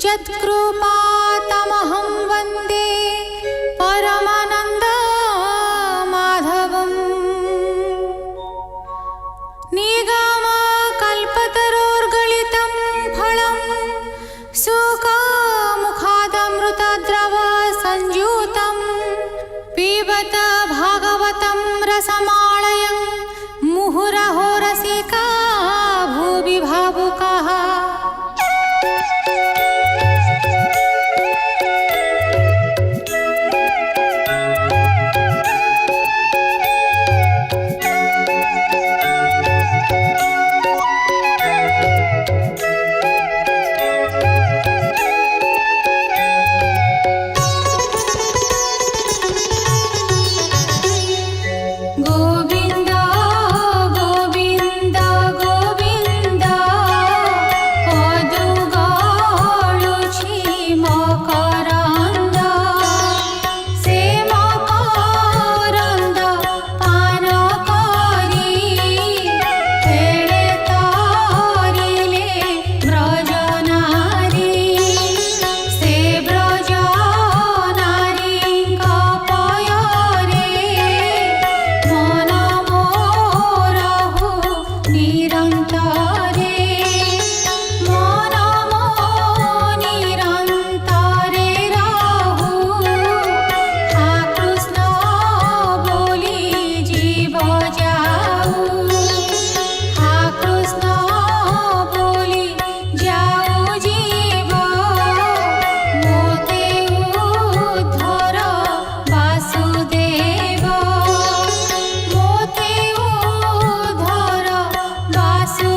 यत्कृपातमहं वन्दे परमानन्दमाधवम्। निगमकल्पतरोर्गलितं फलं सुखमुखादमृतद्रवसंयुतं पिबत भागवतं रसमालयं मुहुरहो रसिका भुवि भावुकाः। वासु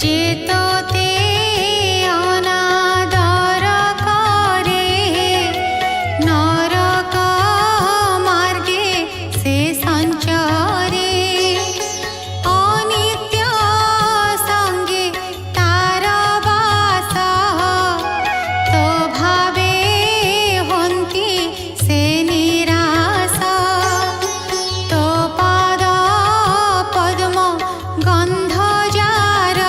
जेतोते अनादर करे नरक मार्गे से संचरे अनित्य संगे तार बास तो भावे हन्ति से निराश तो पाद पद्म गन्ध जार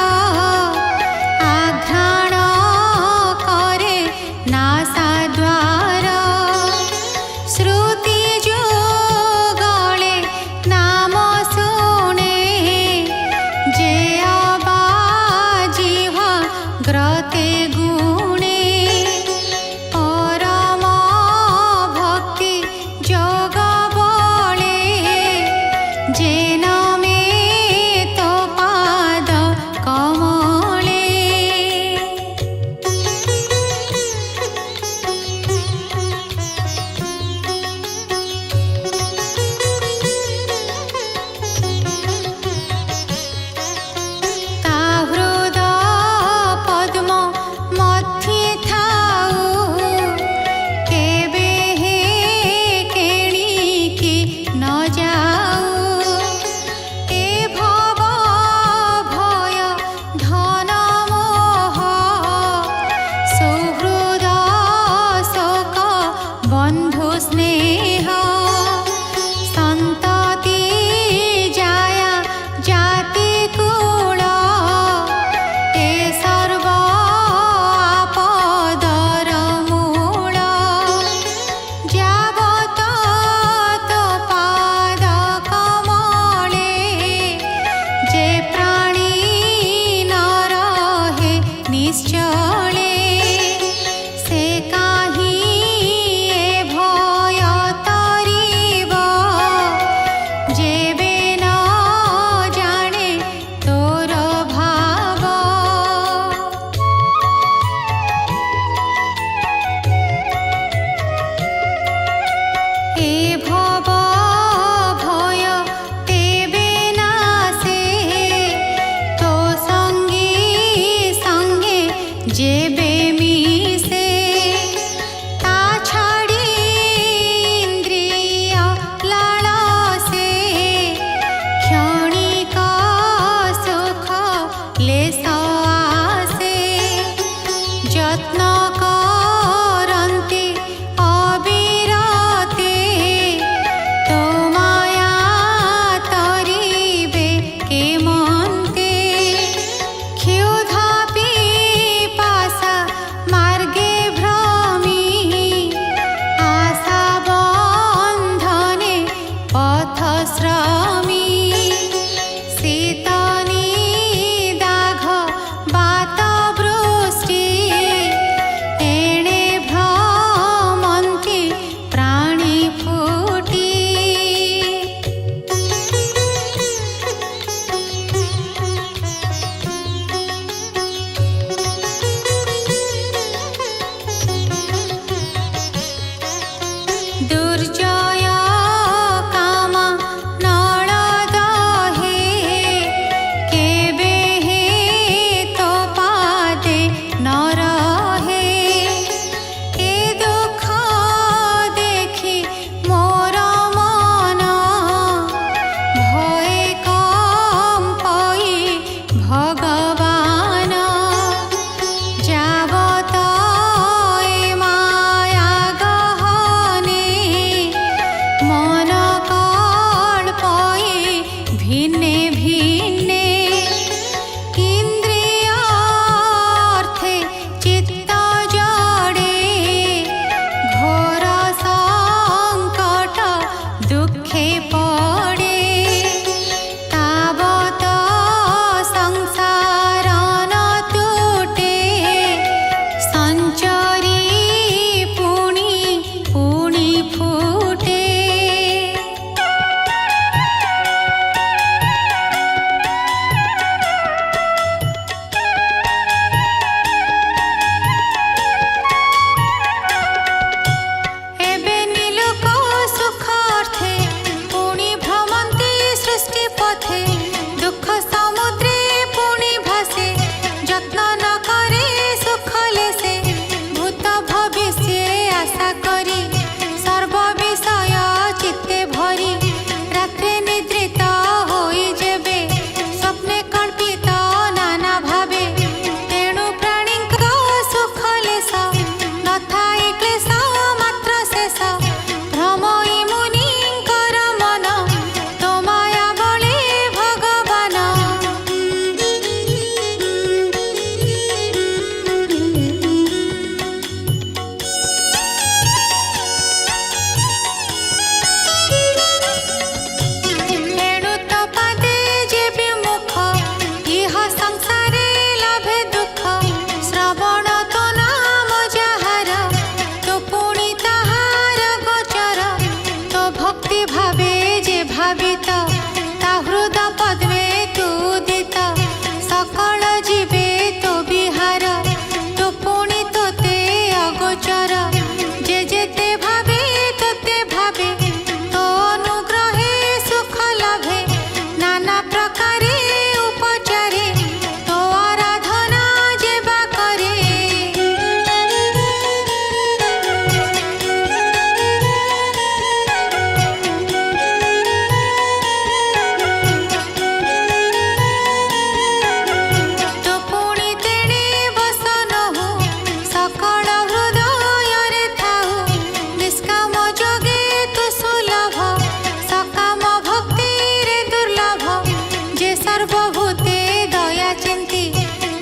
सर्वभूते दया चिंती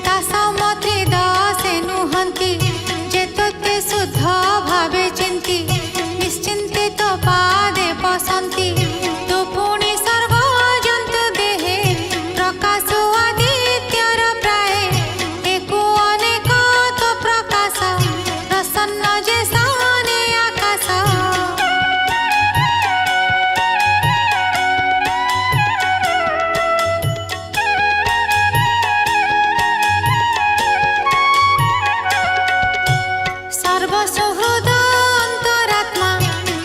दासमत्रे दासे नुहंती जे तत्ते शुद्ध भावे चिंती निश्चिंते तो पादे पसंती तो पुणी सर्व जंतु देहे प्रकाश आदित्यर प्राय एको अनेक तो प्रकाश प्रसन्न जे साने आकाश सर्वसुहृद अंतरात्मा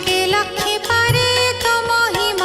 के लक्ष्मी पारे तो महिमा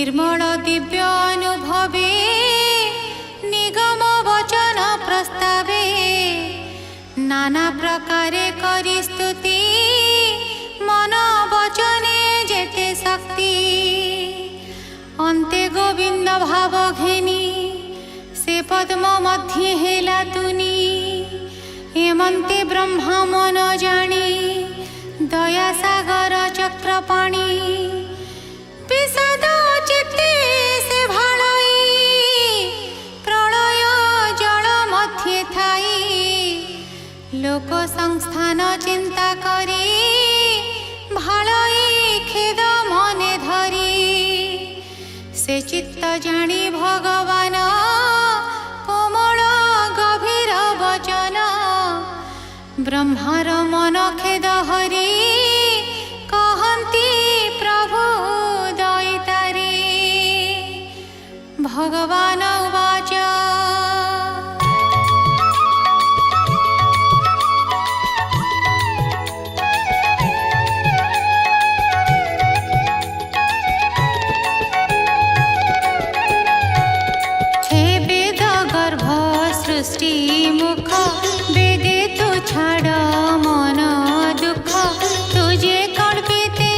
निर्मल दिव्य अनुभवे निगम वचन प्रस्तावे नाना प्रकारे करी स्तुति मन वचने जेते शक्ति अन्ते गोविंद भाव घेनी से पद्म मध्ये हेला तुनी एमन्ते ब्रह्मा मन जानी दया सागर चक्रपाणी विषाद चित्ते से भालई प्रलय जल मध्ये थाई लोक संस्थान चिंता करी भालई खेद मने धरी से चित्त जानी भगवान कोमल गभीर वचन ब्रह्मार मन खेद हरि कहन्ति प्रभु दयितारे भगवान उवाच हे वेद गर्भ सृष्टि मुख वेदे तु छाड़ मन दुख तुझे कल्पिते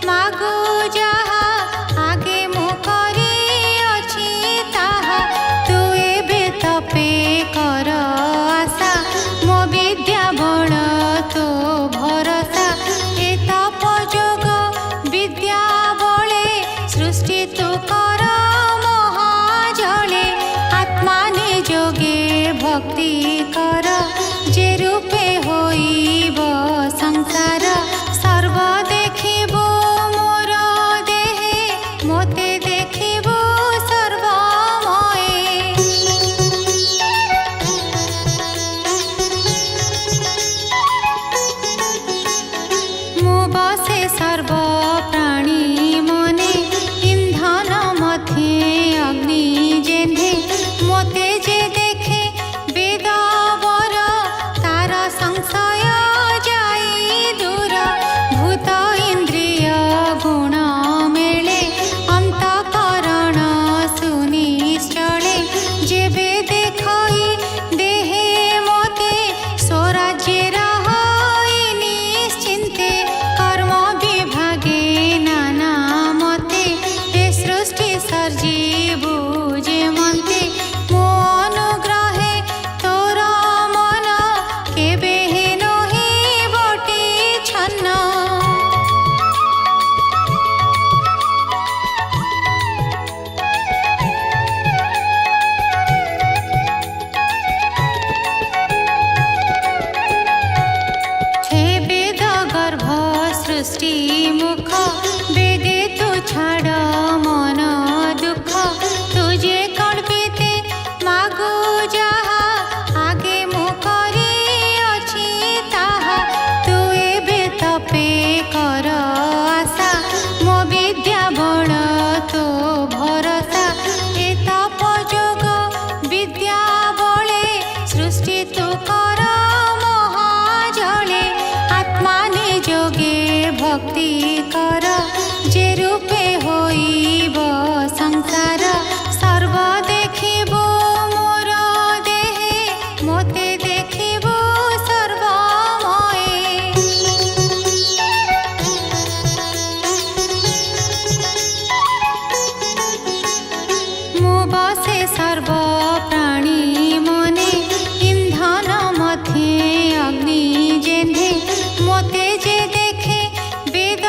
मागु जाहा आगे मु करी अछि ताहा तु एबे तपे कर आशा मो विद्या बल तो भरोसा ए तप जोग विद्या बले सृष्टि तु कर महाजले आत्मा निजोगे भक्ति कर जे रूपे होइब संसार सर्व देखिब मोर देहे मोते देखिब सर्वमये मु बसे सर्व प्राणी मने इंधन मध्ये अग्नि जेंधे मोते जे देखे वेद वर तार संशय जाई दूर भूत इंद्रिय गुण मेले अंतकरण सुनिश्चले जेबे देखई देहे मोते स्वराज्य रहई निश्चिंते कर्म विभागे नाना मते ए सृष्टि सर्जीबु जे मन्ते मो अनुग्रहे तोर मन केबे नहि बटी छन्न हे वेद गर्भ सृष्टि मुख वेदे तु छाड़ मन दुख तुझे कल्पिते मागु जाहा आगे मु करी अछि ताहा तु एबे तपे कर आशा मो विद्या बल तो भरोसा ए तप जोग विद्या बले सृष्टि तु कर महाजले आत्मा निजोगे भक्ति कर जे रूपे होइब संसार सर्व देखिब मोर देहे मोते देखिब सर्वमये मु बसे सर्व प्राणी मने इंधन मध्ये अग्नि जेंधे मोते जे देखे वेद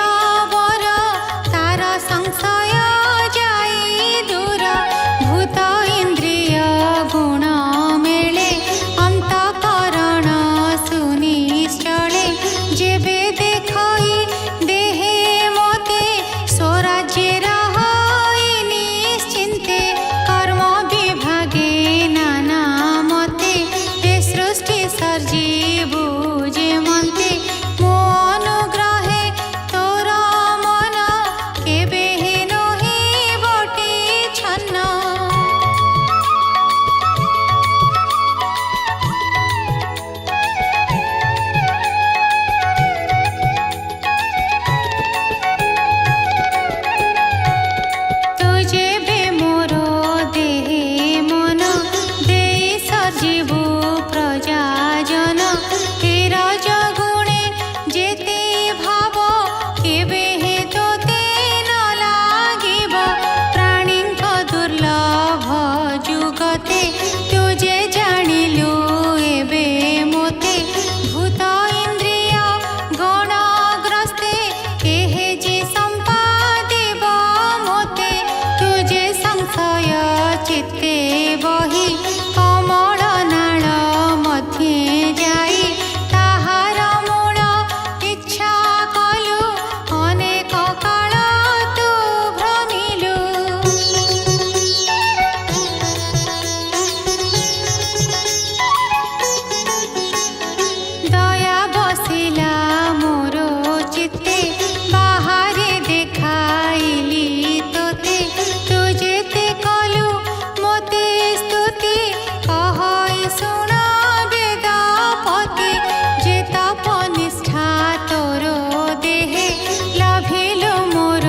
दया बसिला मोर चित्ते बाहारे देखाइली तोते तू जेते कलु मोते स्तुति कहई शुण वेदपति जे तप निष्ठा तोर देहे लभिलु मोर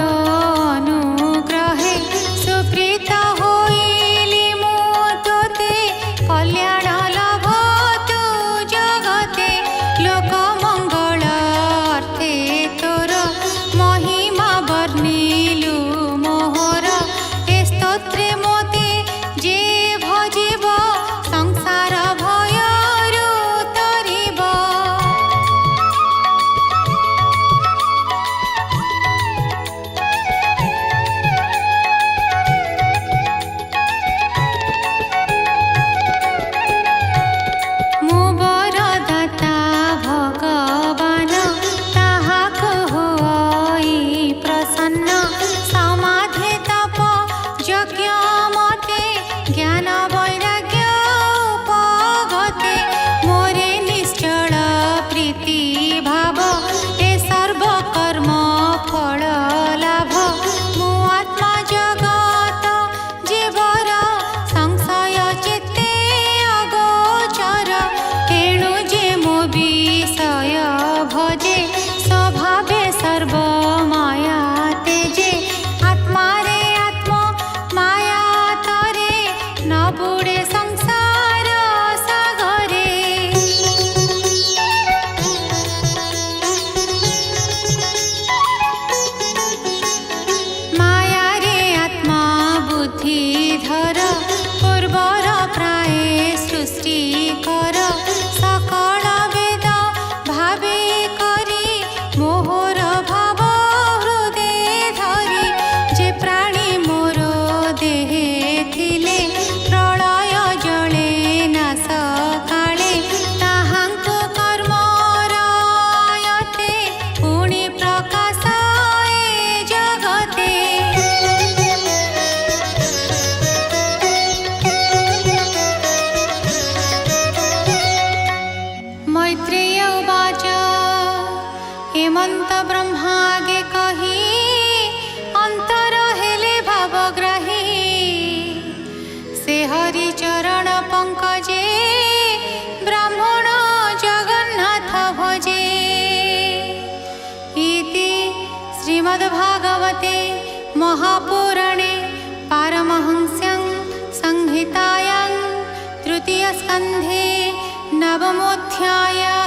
अनुग्रहे सुप्रीत होइली मु तोते कल्याण लाभ तू जगते लोक मंगल अर्थे तोर महिमा वर्णिलु मोहर ए स्तोत्रे मोते जे भजिब संसार भयरु तरिब मु वरदाता भगवान ताहाको होई प्रसन्न समाधि तप यज्ञ मते ज्ञान वैराग्य उपगते मोरे निश्चल प्रीति भाव ए सर्व कर्म फल लाभ मु आत्मा जगत जीवर संशय चित्ते अगोचर तेणु जे मो विषय भजे स्वभावे सर्व माया तेजे आत्मा रे आत्म माया तरे न बुडे संसार सागरे माया रे आत्मा बुद्धि धर पूर्वर प्राय सृष्टि कर सकल वेद भावे करी मोहर भाव हृदय धरी जे प्राणी मोर देहे थिले प्रलय जले नाश काले ताहांको कर्म रायते पुनि प्रकाश ए जगते मैत्रेय उवाच हेमंत ब्रह्मागे कही अंतर हेले भावग्राही से हरि चरण पंकजे ब्राह्मण जगन्नाथ भजे इति श्रीमद्भागवते महापुराणे पारमहंस्यां संहितायां तृतीयस्कन्धे नवमोऽध्यायः।